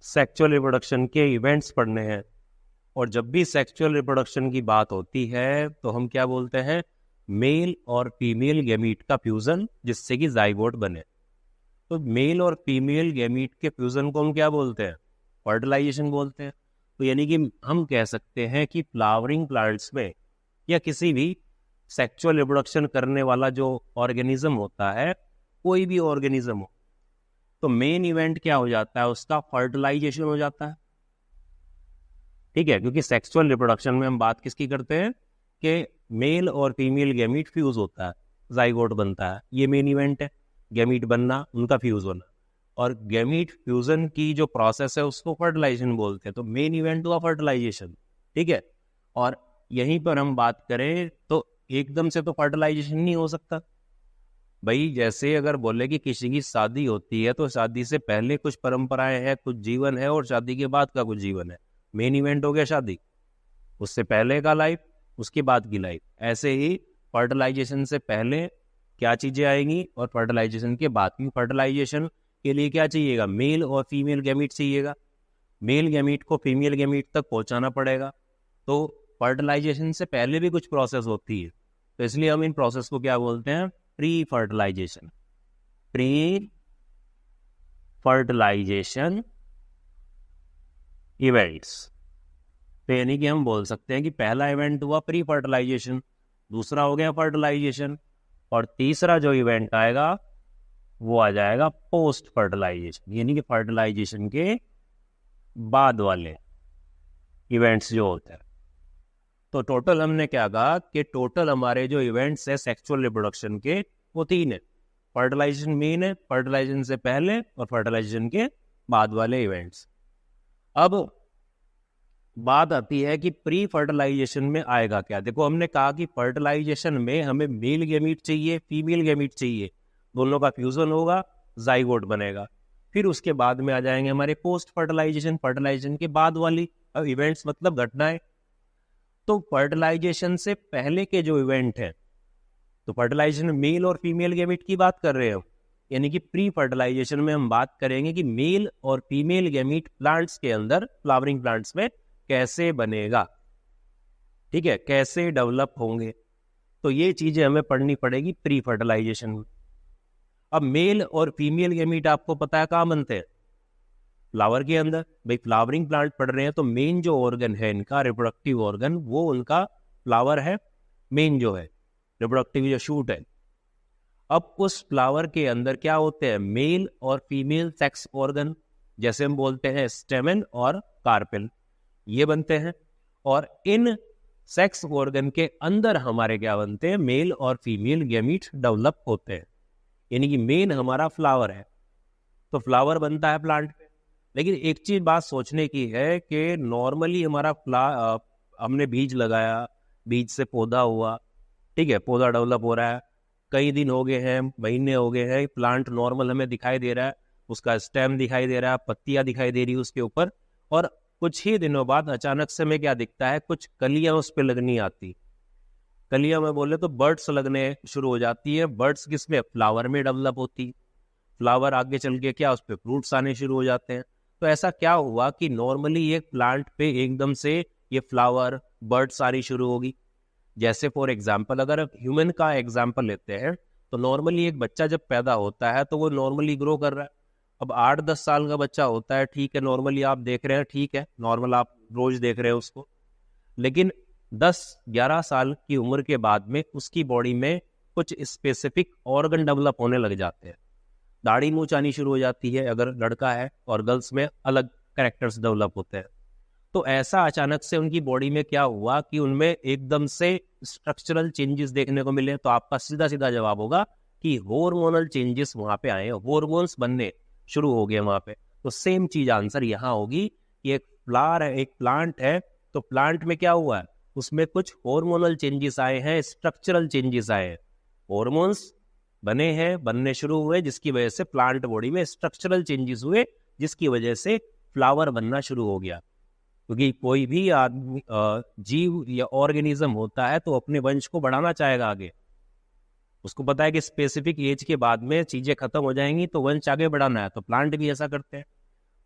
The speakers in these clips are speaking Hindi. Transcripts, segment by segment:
सेक्सुअल रिप्रोडक्शन के इवेंट्स पढ़ने हैं। और जब भी सेक्सुअल रिप्रोडक्शन की बात होती है तो हम क्या बोलते हैं, मेल और फीमेल गैमीट का फ्यूजन जिससे कि जाइगोट बने। तो मेल और फीमेल गैमीट के फ्यूजन को हम क्या बोलते हैं, फर्टिलाइजेशन बोलते हैं। तो यानी कि हम कह सकते हैं कि फ्लावरिंग प्लांट्स में या किसी भी सेक्सुअल रिप्रोडक्शन करने वाला जो ऑर्गेनिज्म होता है, कोई भी ऑर्गेनिज्म हो, तो मेन इवेंट क्या हो जाता है, उसका फर्टिलाइजेशन हो जाता है। ठीक है, क्योंकि सेक्सुअल रिप्रोडक्शन में हम बात किसकी करते हैं कि मेल और फीमेल गैमीट फ्यूज होता है, जाइगोट बनता है, ये मेन इवेंट है, गैमीट बनना, उनका फ्यूज होना। और गैमीट फ्यूजन की जो प्रोसेस है उसको फर्टिलाइजेशन बोलते हैं। तो मेन इवेंट हुआ फर्टिलाइजेशन। ठीक है, और यहीं पर हम बात करें तो एकदम से तो फर्टिलाइजेशन नहीं हो सकता भाई। जैसे अगर बोले कि किसी की शादी होती है तो शादी से पहले कुछ परंपराएं हैं, कुछ जीवन है, और शादी के बाद का कुछ जीवन है। मेन इवेंट हो गया शादी, उससे पहले का लाइफ, उसके बाद की लाइफ। ऐसे ही फर्टिलाइजेशन से पहले क्या चीजें आएंगी और फर्टिलाइजेशन के बाद की। फर्टिलाइजेशन के लिए क्या चाहिएगा, मेल और फीमेल गैमीट चाहिएगा। मेल गैमीट को फीमेल गैमीट तक पहुंचाना पड़ेगा। तो फर्टिलाइजेशन से पहले भी कुछ प्रोसेस होती है, तो इसलिए हम इन प्रोसेस को क्या बोलते हैं, pre fertilization. Pre fertilization events. तो यानी कि हम बोल सकते हैं कि पहला इवेंट हुआ प्री फर्टिलाइजेशन, दूसरा हो गया फर्टिलाइजेशन, और तीसरा जो इवेंट आएगा वो आ जाएगा पोस्ट फर्टिलाइजेशन, यानी कि फर्टिलाइजेशन के बाद वाले इवेंट्स जो होते हैं। तो टोटल हमने क्या कहा कि टोटल हमारे जो इवेंट्स है सेक्सुअल रिप्रोडक्शन के वो 3 है। फर्टिलाइजेशन मेन है, फर्टिलाइजेशन से पहले और फर्टिलाइजेशन के बाद वाले इवेंट्स। अब बात आती है कि प्री फर्टिलाइजेशन में आएगा क्या। देखो हमने कहा कि फर्टिलाइजेशन में हमें मेल गैमीट चाहिए, फीमेल गैमीट चाहिए, दोनों का फ्यूजन होगा, जाइगोट बनेगा। फिर उसके बाद में आ जाएंगे हमारे पोस्ट फर्टिलाइजेशन, फर्टिलाइजेशन के बाद वाली इवेंट्स, मतलब घटनाएं। तो फर्टिलाइजेशन से पहले के जो इवेंट है, तो फर्टिलाइजेशन में मेल और फीमेल गैमीट की बात कर रहे हो, यानी कि प्री फर्टिलाइजेशन में हम बात करेंगे कि मेल और फीमेल गैमीट प्लांट्स के अंदर, फ्लावरिंग प्लांट्स में कैसे बनेगा। ठीक है, कैसे डेवलप होंगे, तो ये चीजें हमें पढ़नी पड़ेगी प्री फर्टिलाइजेशन में। अब मेल और फीमेल गैमीट आपको पता है कहाँ बनते हैं, फ्लावर के अंदर। भाई फ्लावरिंग प्लांट पढ़ रहे हैं तो मेन जो ऑर्गन है इनका, रिप्रोडक्टिव ऑर्गन, वो उनका फ्लावर है, मेन जो है रिप्रोडक्टिव जो शूट है। अब उस फ्लावर के अंदर क्या होते हैं, मेल और फीमेल सेक्स ऑर्गन, जैसे हम बोलते हैं स्टेमन और कार्पेल, ये बनते हैं। और इन सेक्स ऑर्गन के अंदर हमारे क्या बनते हैं, मेल और फीमेल गैमीट डेवलप होते हैं। यानी कि मेन हमारा फ्लावर है, तो फ्लावर बनता है प्लांट पे। लेकिन एक चीज बात सोचने की है कि नॉर्मली हमारा हमने बीज लगाया, बीज से पौधा हुआ, ठीक है, पौधा डेवलप हो रहा है, कई दिन हो गए हैं, महीने हो गए हैं, प्लांट नॉर्मल हमें दिखाई दे रहा है, उसका स्टेम दिखाई दे रहा है, पत्तियां दिखाई दे रही है उसके ऊपर। और कुछ ही दिनों बाद अचानक से हमें क्या दिखता है, कुछ कलियां उस पर लगनी आती। कलियां में बोले तो बर्ड्स लगने शुरू हो जाती है। बर्ड्स किसमें, फ्लावर में डेवलप होती। फ्लावर आगे चल के क्या, उस पर फ्रूट्स आने शुरू हो जाते हैं। तो ऐसा क्या हुआ कि नॉर्मली एक प्लांट पे एकदम से ये फ्लावर, बर्ड्स आनी शुरू होगी। जैसे फॉर एग्जाम्पल अगर ह्यूमन का एग्जाम्पल लेते हैं, तो नॉर्मली एक बच्चा जब पैदा होता है तो वो नॉर्मली ग्रो कर रहा है। अब 8-10 साल का बच्चा होता है, ठीक है, नॉर्मली आप देख रहे हैं, ठीक है, नॉर्मल आप रोज देख रहे हैं उसको। लेकिन 10-11 साल की उम्र के बाद में उसकी बॉडी में कुछ स्पेसिफिक ऑर्गन डेवलप होने लग जाते हैं। दाढ़ी मूंछ आनी शुरू हो जाती है अगर लड़का है, और गर्ल्स में अलग कैरेक्टर्स डेवलप होते हैं। तो ऐसा अचानक से उनकी बॉडी में क्या हुआ कि उनमें एकदम से स्ट्रक्चरल चेंजेस देखने को मिले। तो आपका सीधा सीधा जवाब होगा कि हार्मोनल चेंजेस वहां पे आए, हार्मोन्स बनने शुरू हो गए वहां पे। तो सेम चीज आंसर यहाँ होगी कि एक फ्लावर है, एक प्लांट है, तो प्लांट में क्या हुआ है, उसमें कुछ हार्मोनल चेंजेस आए हैं, स्ट्रक्चरल चेंजेस आए हैं, हार्मोन्स बने हैं, बनने शुरू हुए, जिसकी वजह से प्लांट बॉडी में स्ट्रक्चरल चेंजेस हुए, जिसकी वजह से फ्लावर बनना शुरू हो गया। क्योंकि कोई भी आदमी, जीव या ऑर्गेनिज्म होता है तो अपने वंश को बढ़ाना चाहेगा आगे। उसको पता है कि स्पेसिफिक एज के बाद में चीजें खत्म हो जाएंगी, तो वंश आगे बढ़ाना है, तो प्लांट भी ऐसा करते हैं।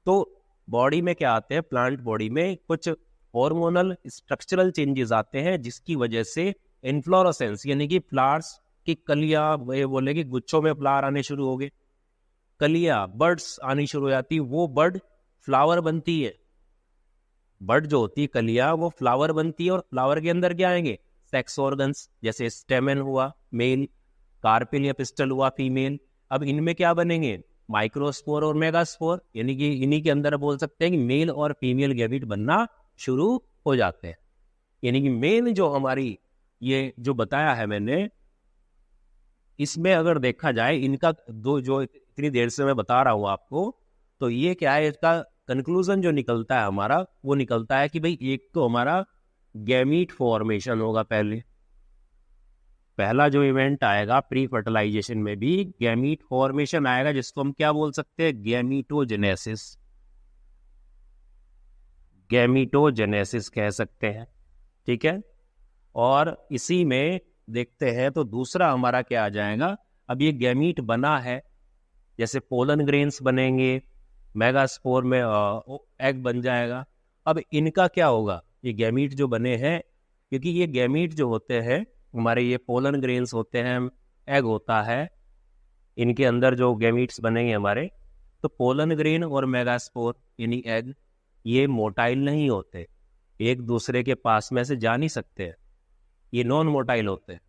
तो बॉडी में क्या आते हैं, प्लांट बॉडी में कुछ हार्मोनल स्ट्रक्चरल चेंजेस आते हैं जिसकी वजह से इन्फ्लोरेसेंस यानी कि फ्लावर्स की कलियां, ये बोले कि गुच्छों में फ्लावर आने शुरू हो गए, कलियां बर्ड्स आनी शुरू हो जाती, वो बर्ड फ्लावर बनती है। बर्ड जो होती है कलियां वो फ्लावर बनती है, और फ्लावर के अंदर क्या आएंगे, सेक्स ऑर्गन्स, जैसे स्टेमन हुआ मेल, कार्पिल या पिस्टल हुआ फीमेल। अब इनमें क्या बनेंगे, माइक्रोस्पोर और मेगास्पोर, यानी कि इन्हीं के अंदर बोल सकते हैं कि मेल और फीमेल गैमेट बनना शुरू हो जाते हैं। यानी कि मेल जो हमारी ये जो बताया है मैंने, इसमें अगर देखा जाए इनका दो, जो इतनी देर से मैं बता रहा हूं आपको, तो ये क्या है, इसका कंक्लूजन जो निकलता है हमारा, वो निकलता है कि भाई एक तो हमारा गैमीट फॉर्मेशन होगा, पहला जो इवेंट आएगा प्री फर्टिलाइजेशन में भी गैमीट फॉर्मेशन आएगा, जिसको हम क्या बोल सकते हैं, गैमीटोजेनेसिस, गैमीटोजेनेसिस कह सकते हैं। ठीक है, और इसी में देखते हैं तो दूसरा हमारा क्या आ जाएगा, अब ये गैमीट बना है, जैसे पोलन ग्रेन्स बनेंगे, मेगास्पोर में एग बन जाएगा। अब इनका क्या होगा, ये गैमीट जो बने हैं, क्योंकि ये गैमीट जो होते हैं हमारे, ये पोलन ग्रेन्स होते हैं, एग होता है, इनके अंदर जो गैमीट्स बनेंगे हमारे, तो पोलन ग्रेन और मेगास्पोर यानी एग, ये मोटाइल नहीं होते, एक दूसरे के पास में से जा नहीं सकते हैं, ये नॉन मोटाइल होते हैं।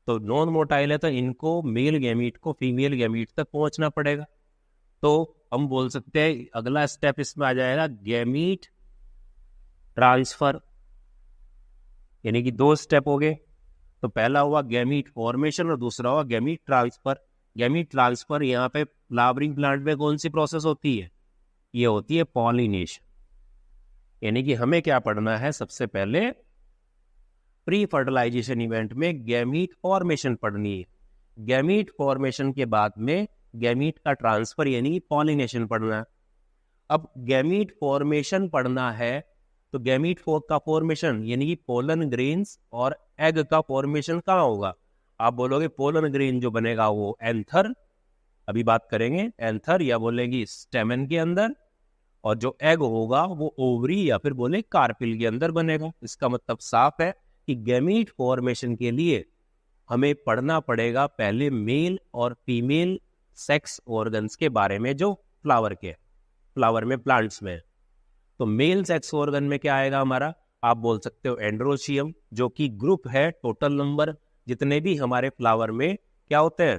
तो नॉन मोटाइल है तो इनको मेल गैमीट को फीमेल गैमीट तक पहुंचना पड़ेगा। तो हम बोल सकते हैं अगला स्टेप इसमें आ जाएगा गैमीट ट्रांसफर, यानी कि दो स्टेप हो गए। तो पहला हुआ गैमीट फॉर्मेशन और दूसरा हुआ गैमीट ट्रांसफर। गैमीट ट्रांसफर यहाँ पे फ्लावरिंग प्लांट में कौन सी प्रोसेस होती है, ये होती है पॉलिनेशन। यानी कि हमें क्या पढ़ना है, सबसे पहले प्री फर्टिलाइजेशन इवेंट में गैमीट फॉर्मेशन पढ़नी है, गैमीट फॉर्मेशन के बाद में गैमीट का ट्रांसफर यानी पॉलिनेशन पढ़ना है। अब गैमीट फॉर्मेशन पढ़ना है तो गैमीट का फॉर्मेशन यानी कि पोलन ग्रेन्स और एग का फॉर्मेशन कहाँ होगा, आप बोलोगे पोलन ग्रेन जो बनेगा वो एंथर, अभी बात करेंगे एंथर, या बोलेंगे स्टेमन के अंदर, और जो एग होगा वो ओवरी या फिर बोले कार्पिल के अंदर बनेगा। इसका मतलब साफ है कि गैमीट फॉर्मेशन के लिए हमें पढ़ना पड़ेगा पहले मेल और फीमेल सेक्स ऑर्गन्स के बारे में, जो फ्लावर में प्लांट्स में। तो मेल सेक्स ऑर्गन में क्या आएगा हमारा, आप बोल सकते हो एंड्रोशियम, जो कि ग्रुप है, टोटल नंबर जितने भी हमारे फ्लावर में क्या होते हैं,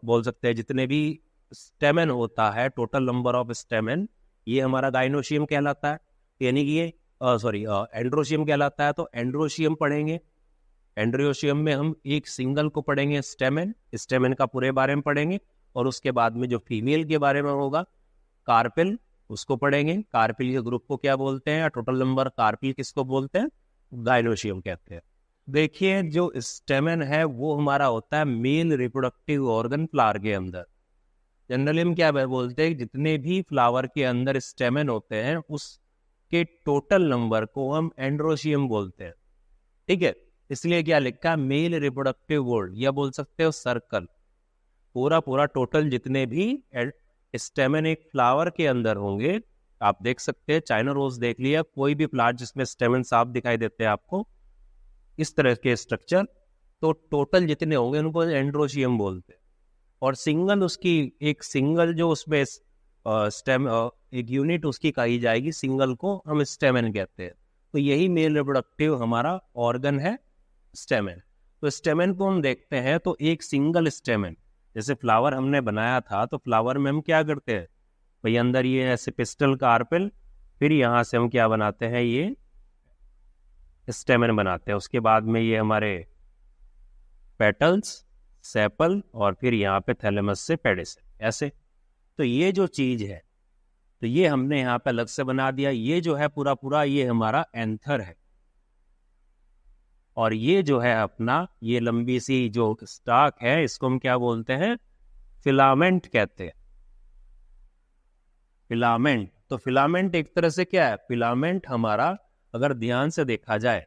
बोल सकते हैं जितने भी स्टेमन होता है, टोटल नंबर ऑफ स्टेमन, ये हमारा गाइनोशियम कहलाता है। यानी कि ये एंड्रोशियम कहलाता है। तो एंड्रोशियम पढ़ेंगे, एंड्रोशियम में हम एक सिंगल को पढ़ेंगे, स्टेमन का पूरे बारे में पढ़ेंगे, और उसके बाद में जो फीमेल के बारे में होगा कार्पिल, उसको पढ़ेंगे। कार्पिल के ग्रुप को क्या बोलते हैं, टोटल नंबर कार्पिल किसको बोलते हैं, गाइनोशियम कहते हैं। देखिए जो स्टेमन है वो हमारा होता है मेल रिप्रोडक्टिव ऑर्गन फ्लावर के अंदर। जनरली हम क्या बोलते हैं, जितने भी फ्लावर के अंदर स्टेमन होते हैं उसके टोटल नंबर को हम एंड्रोशियम बोलते हैं। ठीक है, इसलिए क्या लिखा है, मेल रिप्रोडक्टिव वर्ड, या बोल सकते हो सर्कल, पूरा टोटल जितने भी स्टेमन एक फ्लावर के अंदर होंगे, आप देख सकते हैं चाइना रोज देख लिया, कोई भी प्लांट जिसमें स्टेमन साफ दिखाई देते हैं आपको, इस तरह के स्ट्रक्चर, तो टोटल जितने होंगे उनको एंड्रोशियम बोलते हैं। और सिंगल उसकी एक सिंगल जो उसमें स्टेम एक यूनिट उसकी कही जाएगी, सिंगल को हम स्टेमन कहते हैं। तो यही मेल रिप्रोडक्टिव हमारा ऑर्गन है स्टेमन। तो स्टेमन को हम देखते हैं तो एक सिंगल स्टेमन, जैसे फ्लावर हमने बनाया था, तो फ्लावर में हम क्या करते हैं भाई, अंदर ये ऐसे पिस्टल कार्पेल, फिर यहाँ से हम क्या बनाते हैं, ये स्टेमन बनाते हैं। उसके बाद में ये हमारे पेटल्स, सेपल, और फिर यहाँ पे थैलेमस से पेडिस, ऐसे। तो ये जो चीज है, तो ये हमने यहाँ पे अलग से बना दिया। ये जो है पूरा ये हमारा एंथर है, और ये जो है अपना ये लंबी सी जो स्टाक है, इसको हम क्या बोलते हैं, फिलामेंट कहते हैं, फिलामेंट। तो फिलामेंट एक तरह से क्या है, फिलामेंट हमारा अगर ध्यान से देखा जाए,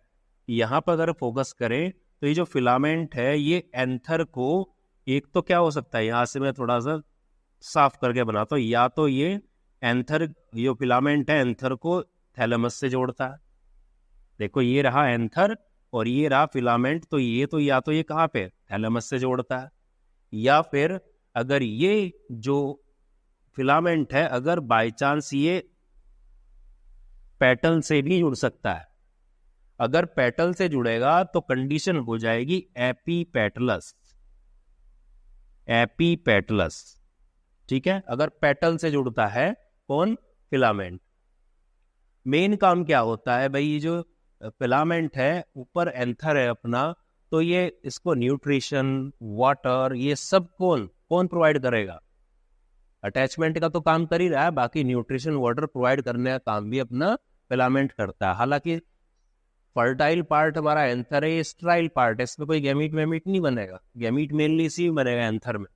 यहाँ पर अगर फोकस करें तो ये जो फिलामेंट है ये एंथर को, एक तो क्या हो सकता है, यहाँ से मैं थोड़ा सा साफ करके बनाता हूँ, या तो ये एंथर जो फिलामेंट है एंथर को थैलेमस से जोड़ता है। देखो ये रहा एंथर और ये रहा फिलामेंट, तो ये कहाँ पे थैलेमस से जोड़ता है, या फिर अगर ये जो फिलामेंट है अगर बाय चांस ये पेटल से भी जुड़ सकता है, अगर पेटल से जुड़ेगा तो कंडीशन हो जाएगी एपीपेटलस, एपीपेटलस। ठीक है, अगर पेटल से जुड़ता है कौन, फिलामेंट। मेन काम क्या होता है भाई, ये जो फिलामेंट है ऊपर एंथर है अपना, तो ये इसको न्यूट्रिशन वाटर ये सब कौन प्रोवाइड करेगा, अटैचमेंट का तो काम कर ही रहा है, बाकी न्यूट्रिशन वाटर प्रोवाइड करने का काम भी अपना फिलामेंट करता है। हालांकि फर्टाइल पार्ट हमारा एंथर है, ये स्टेराइल पार्ट है, इसमें कोई गैमीट वेमीट नहीं बनेगा, गैमीट मेनली इसी बनेगा एंथर में।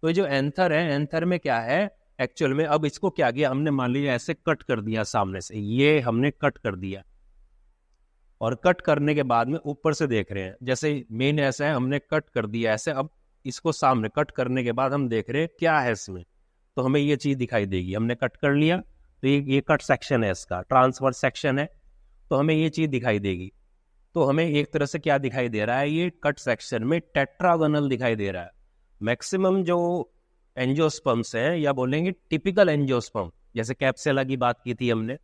तो जो एंथर है, एंथर में क्या है एक्चुअल में, अब इसको क्या किया हमने, मान लीजिए ऐसे कट कर दिया सामने से, ये हमने कट कर दिया, और कट करने के बाद में ऊपर से देख रहे हैं, जैसे मेन ऐसा है हमने कट कर दिया ऐसे, अब इसको सामने कट करने के बाद हम देख रहे हैं क्या है इसमें, तो हमें ये चीज दिखाई देगी, हमने कट कर लिया तो ये कट सेक्शन है, इसका ट्रांसवर्स सेक्शन है, तो हमें ये चीज दिखाई देगी। तो हमें एक तरह से क्या दिखाई दे रहा है, ये कट सेक्शन में टेट्रागोनल दिखाई दे रहा है। मैक्सिमम जो एंजियोस्पर्म्स हैं, या बोलेंगे टिपिकल एंजियोस्पर्म, जैसे कैप्सुला की बात की थी हमने,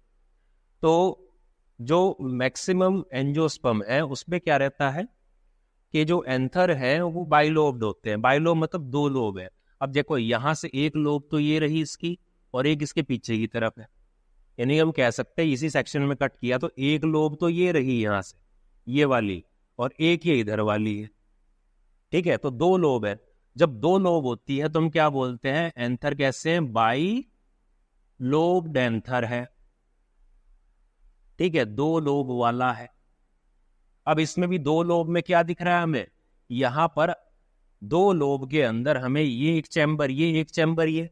तो जो मैक्सिमम एंजियोस्पर्म है उसमें क्या रहता है कि जो एंथर है वो बाइलोब्ड होते हैं, बाइलोब मतलब दो लोब है। अब देखो यहाँ से एक लोब तो ये रही इसकी, और एक इसके पीछे की तरफ है, यानी हम कह सकते हैं इसी सेक्शन में कट किया तो एक लोब तो ये रही यहाँ से ये वाली, और एक ये इधर वाली है। ठीक है, तो दो लोब है, जब दो लोब होती है तो हम क्या बोलते हैं, एंथर कैसे हैं, बाई लोब्ड एंथर है। ठीक है, दो लोब वाला है। अब इसमें भी दो लोब में क्या दिख रहा है हमें, यहां पर दो लोब के अंदर हमें ये एक चैम्बर, ये एक चैम्बर, ये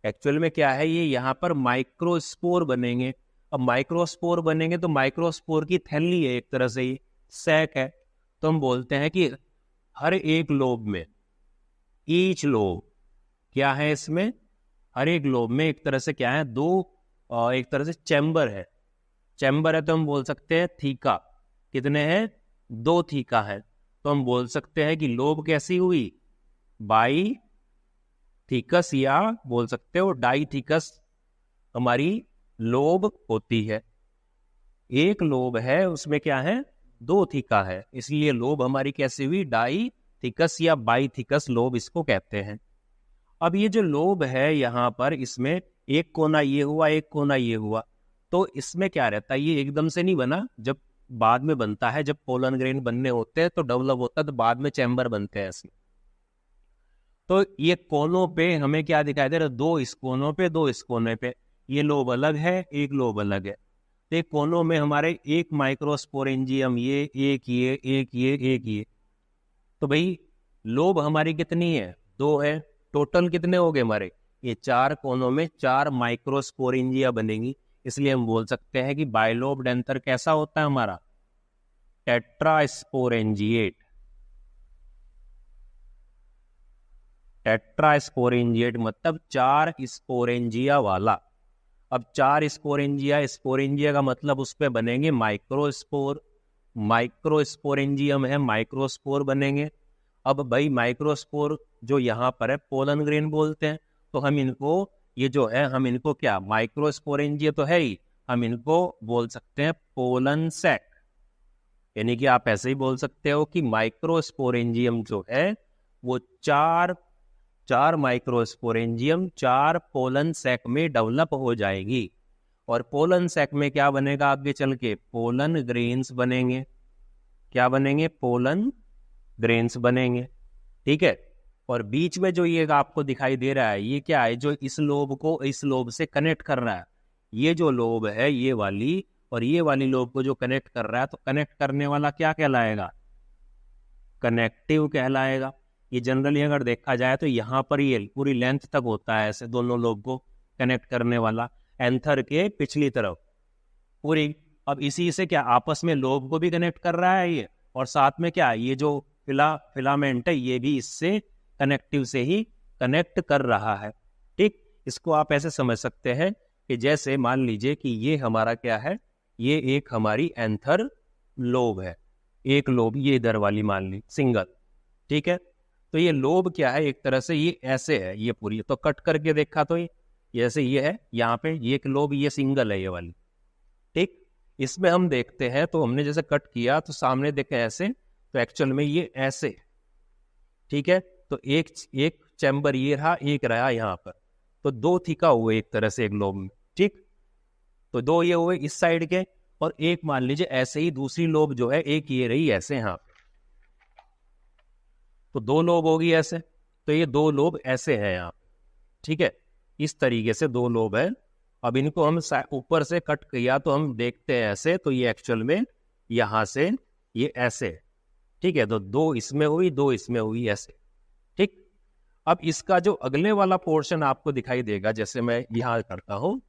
एक्चुअल में क्या है, ये यहाँ पर माइक्रोस्पोर बनेंगे। अब माइक्रोस्पोर बनेंगे तो माइक्रोस्पोर की थैली है एक तरह से, ये सैक है, तो हम बोलते हैं कि हर एक लोब में, ईच लोब क्या है इसमें, हर एक लोब में एक तरह से क्या है, दो एक तरह से चैम्बर है, चैम्बर है तो हम बोल सकते हैं थीका, कितने हैं, दो थीका है, तो हम बोल सकते हैं कि लोब कैसी हुई, बाई थीकस, या बोल सकते हो डाई थीकस हमारी लोब होती है। एक लोब है उसमें क्या है, दो थीका है, इसलिए लोब हमारी कैसी हुई, डाई थीकस या बाई थीकस लोब इसको कहते हैं। अब ये जो लोब है यहाँ पर, इसमें एक कोना ये हुआ, एक कोना ये हुआ, तो इसमें क्या रहता है, ये एकदम से नहीं बना, जब बाद में बनता है, जब पोलन ग्रेन बनने होते हैं तो डेवलप होता है, तो बाद में चैम्बर बनते हैं इसमें। तो ये कोनों पे हमें क्या दिखाई दे रहा है, दो इस कोनों पे, दो इस कोने पे, ये लोब अलग है, एक लोब अलग है। तो एक कोनों में हमारे एक माइक्रोस्पोरेंजियम, ये एक, ये एक, ये एक, ये, तो भाई लोब हमारी कितनी है, दो है, टोटल कितने हो गए हमारे, ये चार कोनों में चार माइक्रोस्पोरेंजिया बनेंगी, इसलिए हम बोल सकते हैं कि बाइलोब्ड एंथर कैसा होता है हमारा, टेट्रास्पोरेंजिएट, टेट्रास्पोरेंजिएट मतलब चार स्पोरेंजिया वाला। अब चार स्पोरेंजिया, स्पोरेंजिया का मतलब उस पे बनेंगे माइक्रोस्पोर, माइक्रोस्पोरेंजियम है, माइक्रोस्पोर बनेंगे। अब भाई माइक्रोस्पोर जो यहाँ पर है पोलन ग्रेन बोलते हैं, तो हम इनको, ये जो है हम इनको क्या, माइक्रोस्पोरेंजिया तो है ही, हम इनको बोल सकते हैं पोलन सैक, यानी कि आप ऐसे ही बोल सकते हो कि माइक्रोस्पोरेंजियम जो है वो चार माइक्रोस्पोरेंजियम चार पोलन सैक में डेवलप हो जाएगी, और पोलन सैक में क्या बनेगा आगे चल के, पोलन ग्रेन्स बनेंगे, क्या बनेंगे, पोलन ग्रेन्स बनेंगे। ठीक है, और बीच में जो ये आपको दिखाई दे रहा है, ये क्या है, जो इस लोब को इस लोब से कनेक्ट कर रहा है, ये जो लोब है ये वाली, और ये वाली लोब को जो कनेक्ट कर रहा है, तो कनेक्ट करने वाला क्या कहलाएगा, कनेक्टिव कहलाएगा। ये जनरली अगर देखा जाए तो यहाँ पर ये पूरी लेंथ तक होता है ऐसे, दोनों लोब को कनेक्ट करने वाला, एंथर के पिछली तरफ पूरी। अब इसी से क्या आपस में लोब को भी कनेक्ट कर रहा है ये, और साथ में क्या ये जो फिलामेंट है ये भी इससे कनेक्टिव से ही कनेक्ट कर रहा है। ठीक, इसको आप ऐसे समझ सकते हैं कि जैसे मान लीजिए कि ये हमारा क्या है, ये एक हमारी एंथर लोब है, एक लोब ये इधर वाली मान ली सिंगल, ठीक है। तो ये लोब क्या है, एक तरह से ये ऐसे है, ये पूरी तो कट करके देखा तो ये ऐसे ये है, यहाँ पे ये एक लोब ये सिंगल है ये वाली, ठीक। इसमें हम देखते हैं तो हमने जैसे कट किया तो सामने देखे ऐसे, तो एक्चुअल में ये ऐसे, ठीक है। तो एक एक चैम्बर ये रहा, एक रहा यहाँ पर, तो दो थीका हुए एक तरह से एक लोब में, ठीक। तो दो ये हुए इस साइड के, और एक मान लीजिए ऐसे ही दूसरी लोब जो है एक ये रही ऐसे यहाँ पे, तो दो लोब होगी ऐसे, तो ये दो लोब ऐसे है यहाँ, ठीक है। इस तरीके से दो लोब है। अब इनको हम ऊपर से कट किया तो हम देखते हैं ऐसे, तो ये एक्चुअल में यहाँ से ये ऐसे, ठीक है। तो दो इसमें हुई, दो इसमें हुई ऐसे, ठीक। अब इसका जो अगले वाला पोर्शन आपको दिखाई देगा, जैसे मैं यहाँ करता हूँ,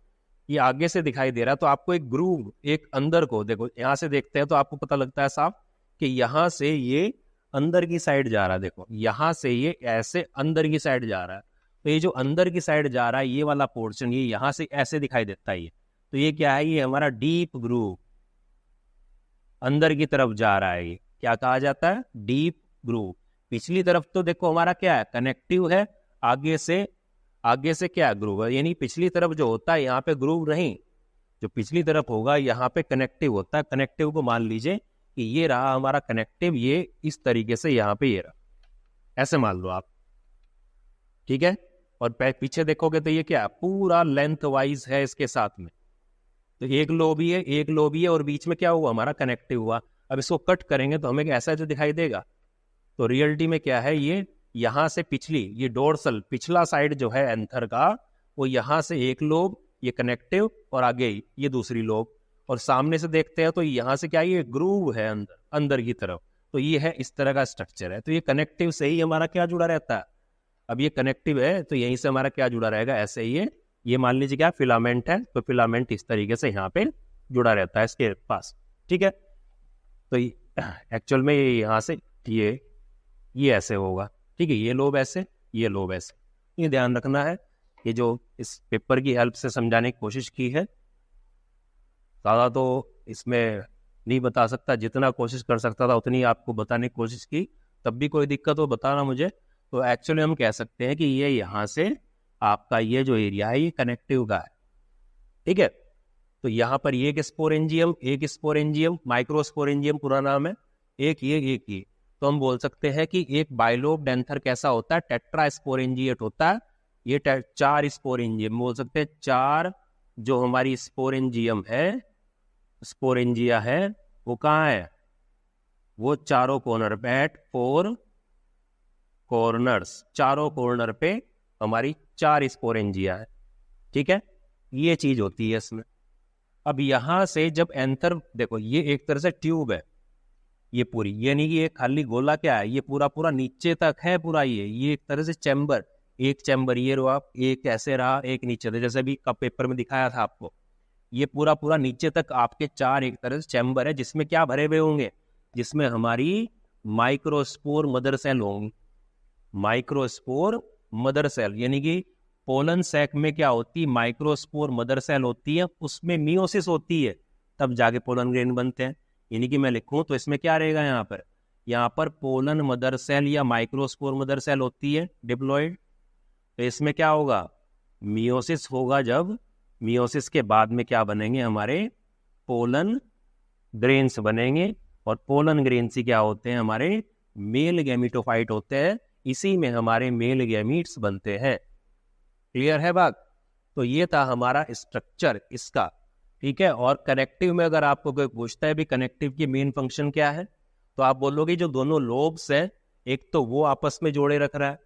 ये आगे से दिखाई दे रहा है, तो आपको एक ग्रूव एक अंदर को देखो, यहाँ से देखते हैं तो आपको पता लगता है साफ कि यहाँ से ये अंदर की साइड जा रहा है, देखो यहाँ से ये ऐसे अंदर की साइड जा रहा है। तो ये जो अंदर की साइड जा रहा है ये वाला पोर्शन, ये यहाँ से ऐसे दिखाई देता है, ये तो ये क्या है, ये हमारा डीप ग्रूव अंदर की तरफ जा रहा है, ये क्या कहा जाता है, डीप ग्रूव। पिछली तरफ तो देखो हमारा क्या है, कनेक्टिव है, आगे से क्या ग्रूव है, यानी पिछली तरफ जो होता है यहाँ पे ग्रूव नहीं, जो पिछली तरफ होगा यहाँ पे कनेक्टिव होता है। कनेक्टिव को मान लीजिए कि ये रहा हमारा कनेक्टिव, ये इस तरीके से यहाँ पे ये रहा, ऐसे मान लो आप, ठीक है। और पीछे देखोगे तो ये क्या पूरा लेंथ वाइज है इसके साथ में, तो एक लोबी है, एक लोबी है, और बीच में क्या हुआ हमारा कनेक्टिव हुआ। अब इसको कट करेंगे तो हमें ऐसा जो दिखाई देगा, तो रियलिटी में क्या है, ये यहाँ से पिछली ये डोर्सल पिछला साइड जो है एंथर का, वो यहाँ से एक लोब, ये कनेक्टिव, और आगे ये दूसरी लोब, और सामने से देखते हैं तो यहाँ से क्या ये ग्रूव है अंदर की तरफ। तो ये है इस तरह का स्ट्रक्चर है। तो ये कनेक्टिव से ही हमारा क्या जुड़ा रहता है, अब ये कनेक्टिव है तो यहीं से हमारा क्या जुड़ा रहेगा, ऐसे ही ये मान लीजिए क्या फिलामेंट है, तो फिलामेंट इस तरीके से यहाँ पे जुड़ा रहता है इसके पास, ठीक है। तो एक्चुअल में ये यहाँ से ये ऐसे होगा, ठीक है, ये लोब ऐसे, ये लोब ऐसे, ये ध्यान रखना है। ये जो इस पेपर की हेल्प से समझाने की कोशिश की है, ज़्यादा तो इसमें नहीं बता सकता, जितना कोशिश कर सकता था उतनी आपको बताने की कोशिश की, तब भी कोई दिक्कत हो बताना मुझे। तो एक्चुअली हम कह सकते हैं कि ये यहाँ से आपका ये जो एरिया है ये कनेक्टिव का है, ठीक है। तो यहाँ पर ये एक स्पोरेंजियम माइक्रोस्पोरेंजियम पूरा नाम है, एक ये तो हम बोल सकते हैं कि एक बाइलोब डेंथर कैसा होता है, टेट्रा स्पोरेंजिएट होता है। ये चार स्पोरेंजियम बोल सकते हैं, चार जो हमारी स्पोरेंजिया है वो कहाँ है, वो चारों कॉर्नर पे एट 4 कॉर्नर्स, चारों कॉर्नर पे हमारी 4 स्पोरेंजिया है, ठीक है। ये चीज होती है इसमें। अब यहां से जब एंथर देखो, ये एक तरह से ट्यूब है ये पूरी, ये नहीं कि ये खाली गोला क्या है, ये पूरा नीचे तक है पूरा, ये एक तरह से चैम्बर, एक चैम्बर ये रहा, एक ऐसे रहा, एक नीचे था, जैसे अभी का पेपर में दिखाया था आपको। ये पूरा नीचे तक आपके 4 एक तरह से चैम्बर है, जिसमें क्या भरे हुए होंगे, जिसमें हमारी माइक्रोस्पोर मदर सेल होंगी। माइक्रोस्पोर मदर सेल यानी कि पोलन सैक में क्या होती है, माइक्रोस्पोर मदर सेल होती है, उसमें मियोसिस होती है, तब जाके पोलन ग्रेन बनते हैं। यानी कि मैं लिखूं तो इसमें क्या रहेगा, यहाँ पर पोलन मदर सेल या माइक्रोस्पोर मदर सेल होती है डिप्लॉयड। तो इसमें क्या होगा, मियोसिस होगा, जब मियोसिस के बाद में क्या बनेंगे, हमारे पोलन ग्रेन्स बनेंगे, और पोलन ग्रेन्स ही क्या होते हैं, हमारे मेल गैमिटोफाइट होते हैं, इसी में हमारे मेल गैमीट्स बनते हैं। क्लियर है बात। तो ये था हमारा स्ट्रक्चर इसका, ठीक है। और कनेक्टिव में अगर आपको कोई पूछता है भी कनेक्टिव की मेन फंक्शन क्या है, तो आप बोलोगे जो दोनों लोब्स है, एक तो वो आपस में जोड़े रख रहा है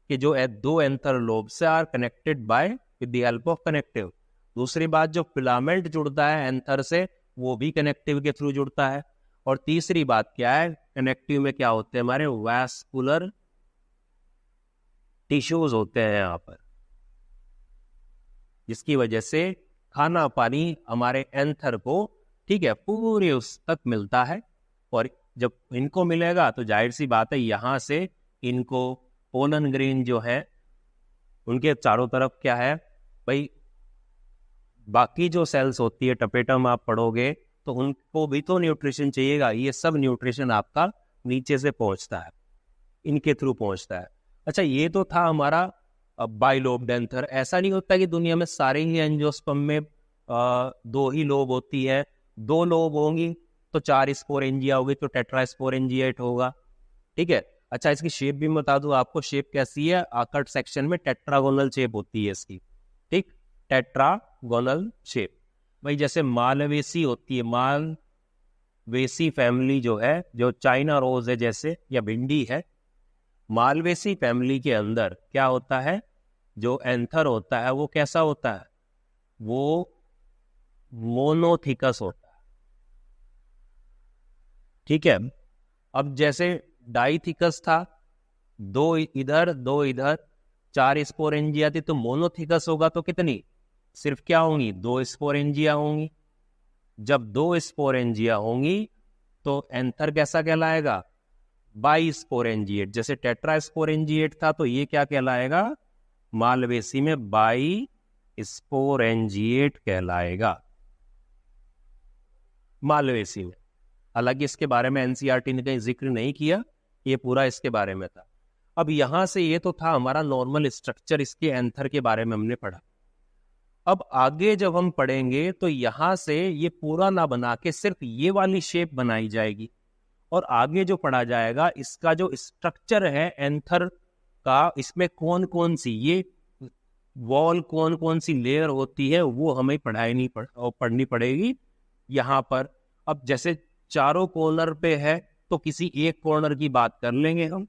कि जो दो anther lobes are connected by with the help of connective. दूसरी बात, जो फिलामेंट जुड़ता है एंथर से वो भी कनेक्टिव के थ्रू जुड़ता है। और तीसरी बात क्या है, कनेक्टिव में क्या होते हैं, हमारे वैस्कुलर टिश्यूज होते हैं यहाँ पर, जिसकी वजह से खाना पानी हमारे एंथर को, ठीक है, पूरे उस तक मिलता है। और जब इनको मिलेगा तो जाहिर सी बात है यहाँ से इनको पोलन ग्रेन जो है उनके चारों तरफ क्या है, भाई बाकी जो सेल्स होती है टपेटम आप पढ़ोगे तो उनको भी तो न्यूट्रिशन चाहिएगा, ये सब न्यूट्रिशन आपका नीचे से पहुंचता है, इनके थ्रू पहुंचता है। अच्छा, ये तो था हमारा बाइलोब एंथर। ऐसा नहीं होता कि दुनिया में सारे ही एंजियोस्पर्म में दो ही लोब होती है, दो लोब होंगी तो 4 स्पोरेंजिया होगी तो टेट्रास्पोरेंजिएट होगा, ठीक है। अच्छा, इसकी शेप भी बता दूं आपको, शेप कैसी है, कट सेक्शन में टेट्रागोनल शेप होती है इसकी, ठीक, टेट्रागोनल शेप। भाई जैसे मालवेसी होती है, मालवेसी फैमिली जो है, जो चाइना रोज है जैसे, या भिंडी है, मालवेसी फैमिली के अंदर क्या होता है, जो एंथर होता है वो कैसा होता है, वो मोनोथिकस होता है, ठीक है। अब जैसे डाइथिकस था, दो इधर दो इधर, 4 स्पोरेंजिया थी, तो मोनोथिकस होगा तो कितनी, सिर्फ क्या होंगी, 2 स्पोरेंजिया होंगी। जब 2 स्पोरेंजिया होंगी तो एंथर कैसा कहलाएगा, बाई स्पोरेंजिएट। जैसे टेट्रा स्पोरेंजिएट था तो ये क्या कहलाएगा, मालवेसी में बाई स्पोरेंजिएट कहलाएगा, मालवेसी में। हालांकि इसके बारे में एनसीईआरटी ने कहीं जिक्र नहीं किया, ये पूरा इसके बारे में था। अब यहां से ये तो था हमारा नॉर्मल स्ट्रक्चर, इसके एंथर के बारे में हमने पढ़ा। अब आगे जब हम पढ़ेंगे तो यहां से ये पूरा ना बना के सिर्फ ये वाली शेप बनाई जाएगी, और आगे जो पढ़ा जाएगा इसका जो स्ट्रक्चर है एंथर का, इसमें कौन कौन सी ये वॉल, कौन कौन सी लेयर होती है, वो हमें पढ़नी पड़ेगी यहाँ पर। अब जैसे चारों कॉर्नर पे है तो किसी एक कॉर्नर की बात कर लेंगे हम,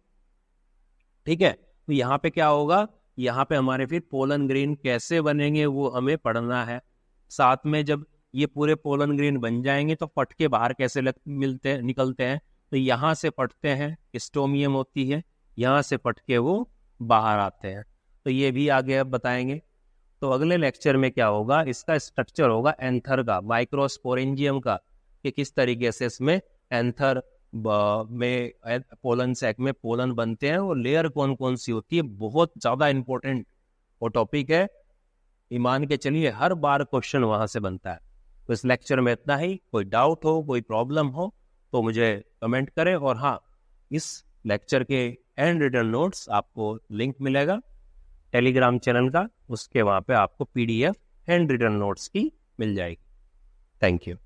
ठीक है। तो यहाँ पे क्या होगा, यहाँ पे हमारे फिर पोलन ग्रेन कैसे बनेंगे वो हमें पढ़ना है। साथ में जब ये पूरे पोलन ग्रेन बन जाएंगे तो पटके बाहर कैसे निकलते हैं, तो यहाँ से पटते हैं, स्टोमियम होती है, यहाँ से पटके वो बाहर आते हैं। तो ये भी आगे अब बताएंगे। तो अगले लेक्चर में क्या होगा, इसका स्ट्रक्चर होगा एंथर का, माइक्रोस्पोरेंजियम का, कि किस तरीके से इसमें एंथर में पोलन सैक में पोलन बनते हैं और लेयर कौन कौन सी होती है। बहुत ज्यादा इंपॉर्टेंट वो टॉपिक है, ईमान के चलिए हर बार क्वेश्चन वहां से बनता है। तो इस लेक्चर में इतना ही। कोई डाउट हो, कोई प्रॉब्लम हो तो मुझे कमेंट करें। और हाँ, इस लेक्चर के हैंड रिटन नोट्स आपको लिंक मिलेगा टेलीग्राम चैनल का, उसके वहां पे आपको PDF हैंड रिटन नोट्स की मिल जाएगी। Thank you.